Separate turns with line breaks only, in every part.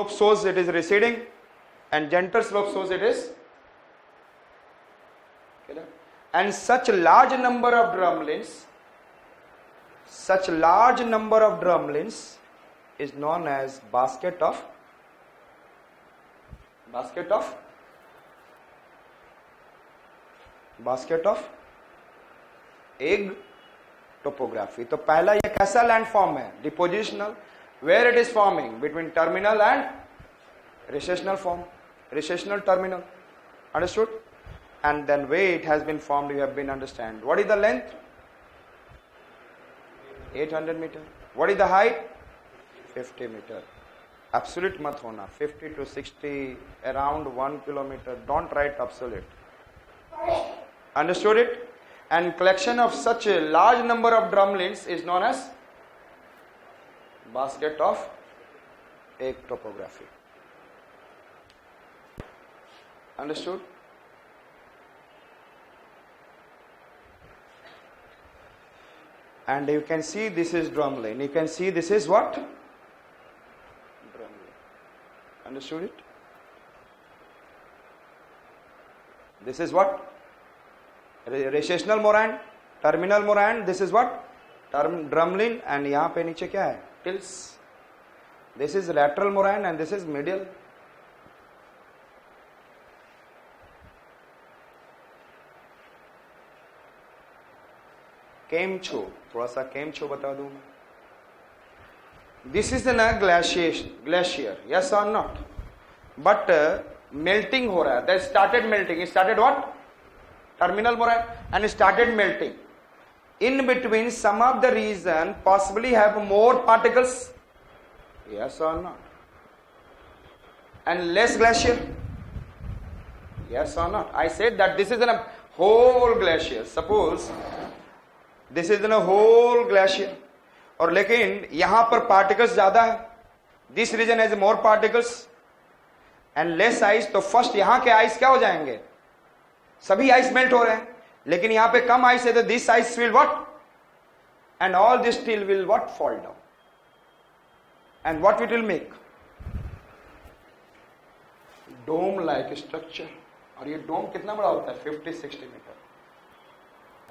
slope shows it is receding, and gentle slope shows it is. And such large number of drumlins is known as basket of egg topography. तो पहला ये कैसा land form है? Depositional. Where it is forming? Between terminal and recessional form, recessional terminal. Understood? And then way it has been formed, you have been understand. What is the length? 800 meter. What is the height? 50 meter. Absolute mat hona. 50 to 60, around 1 kilometer. Don't write absolute. Understood it? And collection of such a large number of drumlins is known as basket of egg topography. Understood? And you can see this is drumlin. You can see this is what? Drumlin. Understood it? This is what? Recessional moraine, terminal moraine. This is what? Drumlin. And यहाँ पे नीचे क्या है? Tilts. This is lateral moraine and this is medial. केमचो, थोड़ा सा केमचो बता दूं मैं. This is in glacier, yes और नॉट? बट मेल्टिंग हो रहा है. That started melting. Started what? Terminal moraine. And started melting. In between some of the region possibly have more particles, yes और not? And less glacier, yes और not? I said that this is in a whole glacier. Suppose this is in a whole glacier. और लेकिन यहां पर particles ज्यादा है. This reason has more particles and less ice. तो first यहां के आइस क्या हो जाएंगे? सभी आइस मेल्ट हो रहे हैं, लेकिन यहां पे कम आइस है. तो this ice will what? And all this steel will what? Fall down. And what it will make? Dome like structure. और ये डोम कितना बड़ा होता है? 50-60 मीटर.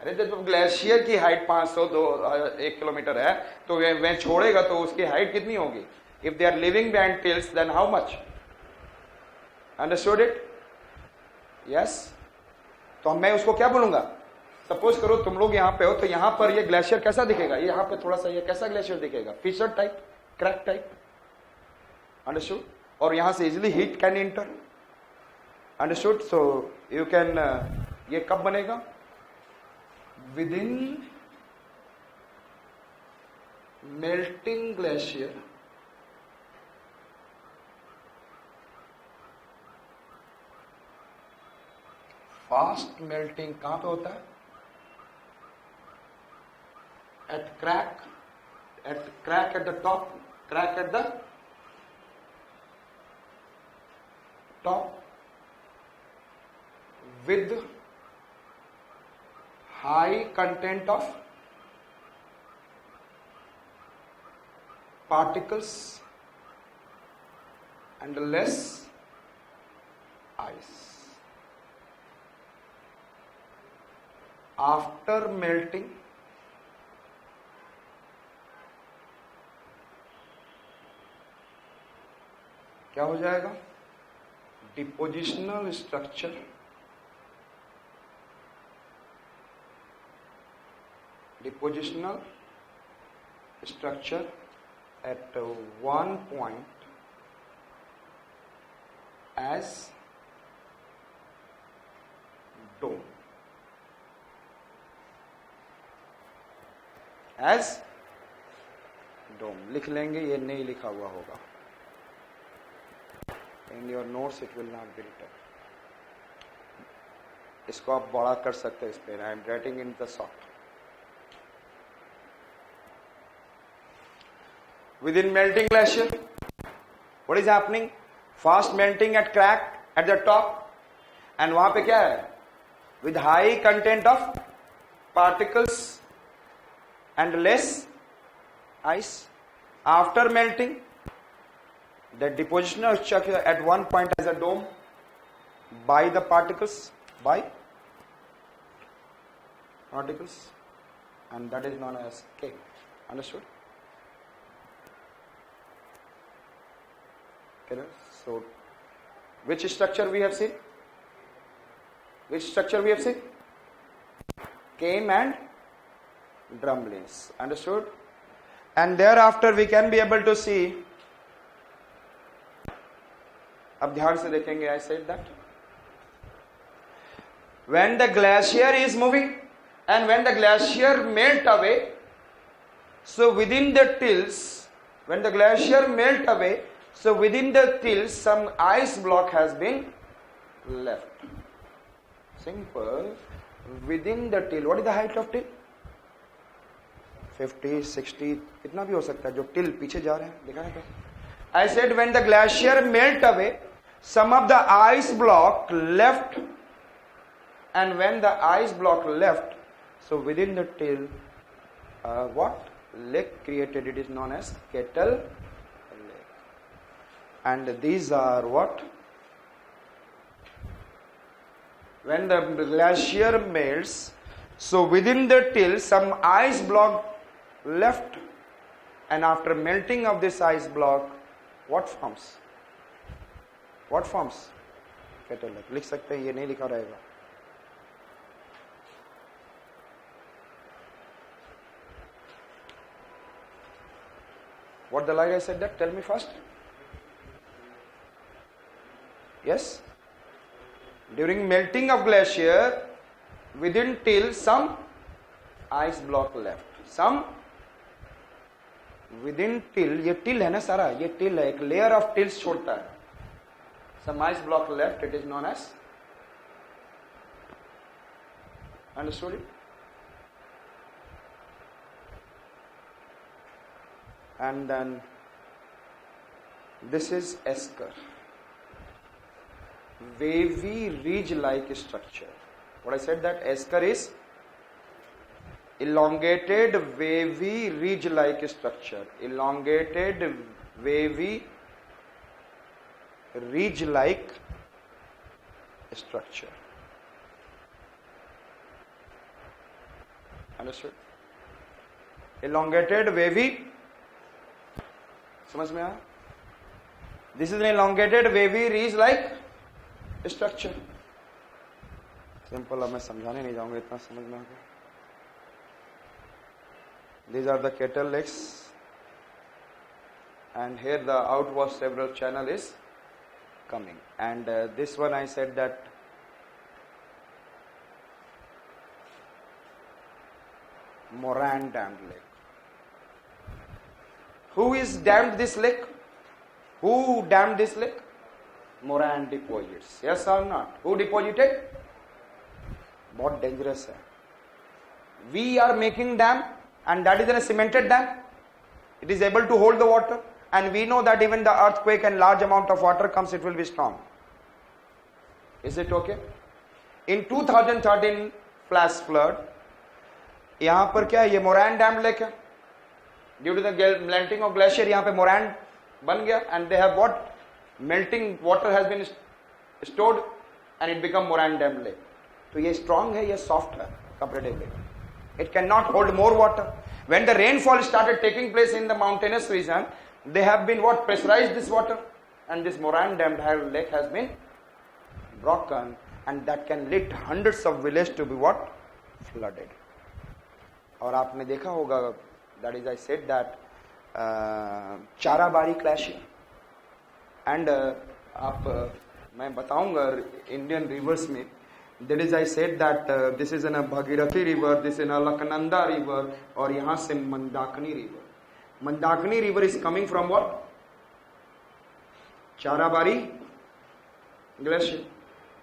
अरे जब ग्लेशियर की हाइट 1 किलोमीटर है, तो वह छोड़ेगा तो उसकी हाइट कितनी होगी? If they are living behind tills, then how much? Understood it? Yes. तो मैं उसको क्या बोलूंगा? सपोज करो तुम लोग यहां पे हो, तो यहां पर ये ग्लेशियर कैसा दिखेगा? यहां पे थोड़ा सा ये कैसा ग्लेशियर दिखेगा? Fissure type, crack type. Understood? और यहां से easily heat can enter. Understood? So you can, ये कब बनेगा? Within melting glacier, fast melting कहां पे होता है? At crack at the top, crack at the top with high content of particles and less ice. After melting, क्या हो जाएगा? Depositional structure. Depositional structure at one point as dome. As dome लिख लेंगे, ये नहीं लिखा हुआ होगा. In your notes it will not be written. इसको आप बड़ा कर सकते हैं इस पे. I am writing in the short. Within melting glacier, what is happening? Fast melting at crack at the top, and वहां पे क्या है? With high content of particles and less ice. After melting, The depositional structure at one point as a dome by the particles, and that is known as K. Understood? Okay, so which structure we have seen? Came and drumlins. Understood? And thereafter we can be able to see. अब ध्यान से देखेंगे. I said that when the glacier is moving and when the glacier melt away, so within the tills, when the glacier melt away, so within the tills some ice block has been left. Simple. Within the till, what is the height of till? 50, 60, कितना भी हो सकता है. जो till पीछे जा रहे हैं, देखा है क्या? I said when the glacier melt away, some of the ice block left, and when the ice block left, so within the till, what lake created? It is known as Kettle Lake. And these are what? When the glacier melts, so within the till, some ice block left, and after melting of this ice block, what forms? Kettle Lake. लिख सकते हैं, ये नहीं लिखा रहेगा. What the lie I said that? Tell me first. Yes? During melting of glacier, within till some ice block left. Some within till, ये till है ना सारा, ये till है, एक layer of tills छोड़ता है. Some ice block left, it is known as. Understood it? And then this is esker. Wavy ridge-like structure. What I said that esker is elongated wavy ridge-like structure. Elongated wavy ridge-like structure. Understood? Elongated wavy. समझ में आया? This is an elongated wavy ridge-like structure. Simple. अब मैं समझाने नहीं जाऊंगा, इतना समझ में आ गया. These are the Kettle Lakes, and here the outwash several channel is coming. And this one I said that Moran dammed lake. Who is dammed this lake? Who dammed this lake? Moran deposits. Yes or not? Who deposited? बहुत dangerous है. We are making dam, and that is a cemented dam. It is able to hold the water, and we know that even the earthquake and large amount of water comes, it will be strong. Is it okay? In 2013 flash flood, यहाँ पर क्या है? ये Moran dam lake है. Due to the melting of glacier, यहाँ पे Moran बन गया, and they have what? Melting water has been stored, and it become Moran dam lake. तो ये strong है, ये soft है comparatively. It cannot hold more water. When the rainfall started taking place in the mountainous region, they have been what? Pressurized this water, and this Moran dam lake has been broken, and that can lead hundreds of villages to be what? Flooded. और आपने देखा होगा, that is I said that चाराबाड़ी glacier, and मैं बताऊंगा Indian rivers में, that is I said that this is in a Bhagirathi river, this is in a Laknanda river, और यहाँ से Mandakini river. Mandakini river is coming from what? चाराबाड़ी glacier.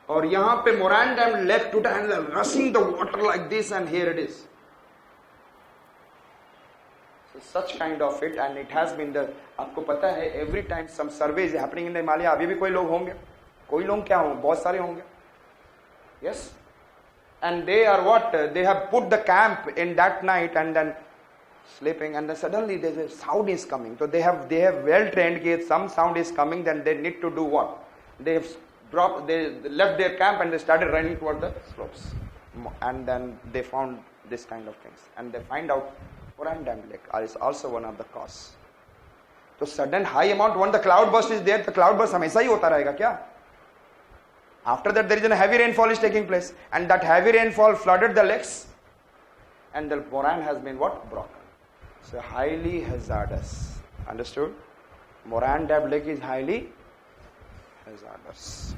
और यहाँ पे Moran dam left to and rushing the water like this, and here it is. So such kind of it, and it has been the, आपको पता है, every time some survey is happening in the Himalaya, अभी भी कोई लोग होंगे, कोई लोग क्या होंगे, बहुत सारे होंगे. Yes, and they are what? They have put the camp in that night, and then sleeping, and then suddenly there's a sound is coming. So they have well trained कि some sound is coming, then they need to do what? They left their camp and they started running toward the slopes, and then they found this kind of things, and they find out Moran Dam Lake is also one of the cause. So sudden high amount, when the cloud burst is there, the cloud burst हमेशा ही होता रहेगा क्या? After that there is a heavy rainfall is taking place, and that heavy rainfall flooded the lakes, and the moraine has been what? Broken. So highly hazardous. Understood? Moran Dam Lake is highly hazardous.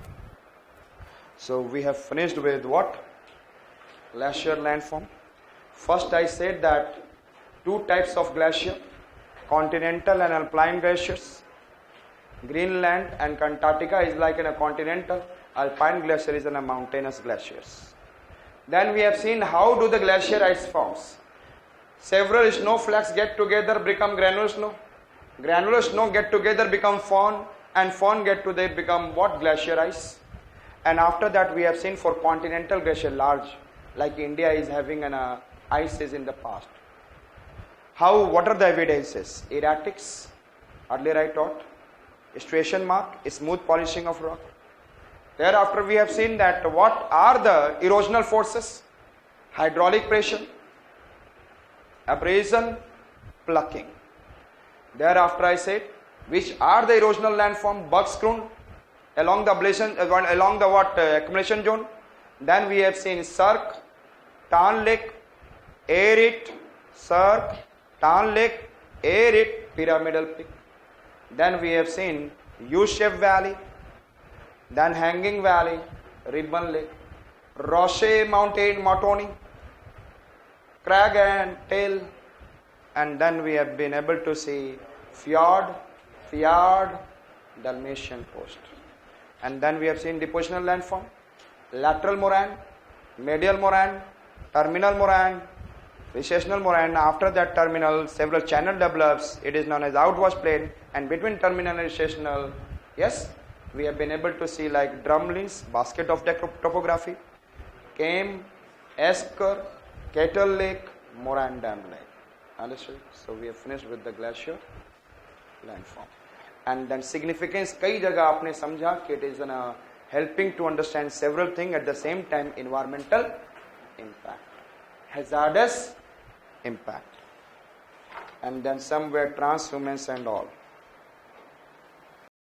So we have finished with what? Glacier landform. First I said that two types of glacier, continental and alpine glaciers. Greenland and Antarctica is like in a continental, alpine glacier is in a mountainous glaciers. Then we have seen how do the glacier ice forms. Several snowflakes get together, become granular snow. Granular snow get together, become fawn, and fawn get together, become what? Glacier ice. And after that we have seen for continental glacier large, like India is having an ices in the past. What are the evidences? Erratics, earlier I taught. Striation mark, smooth polishing of rock. Thereafter we have seen that what are the erosional forces? Hydraulic pressure, abrasion, plucking. Thereafter I said which are the erosional landform? Bugscroon along the ablation, along the accumulation zone. Then we have seen Cirque, Tarn Lake, Arid, Cirque, Tarn Lake, Arid, Pyramidal Peak. Then we have seen U-shaped valley, then Hanging Valley, Ribbon Lake, Roche Mountain, Matoni, Crag and Tail, and then we have been able to see Fjord, Dalmatian Coast. And then we have seen depositional landform, lateral moraine, medial moraine, terminal moraine, recessional moraine. After that terminal, several channel develops. It is known as outwash plain, and between terminal and recessional, yes, we have been able to see like Drumlins, basket of topography, Came, Esker, Kettle Lake, Moran Dam Lake. Understood? So we have finished with the glacier landform. And then significance, कई जगह आपने समझा कि it is helping to understand several things at the same time. Environmental impact, hazardous impact, and then somewhere transhumance and all.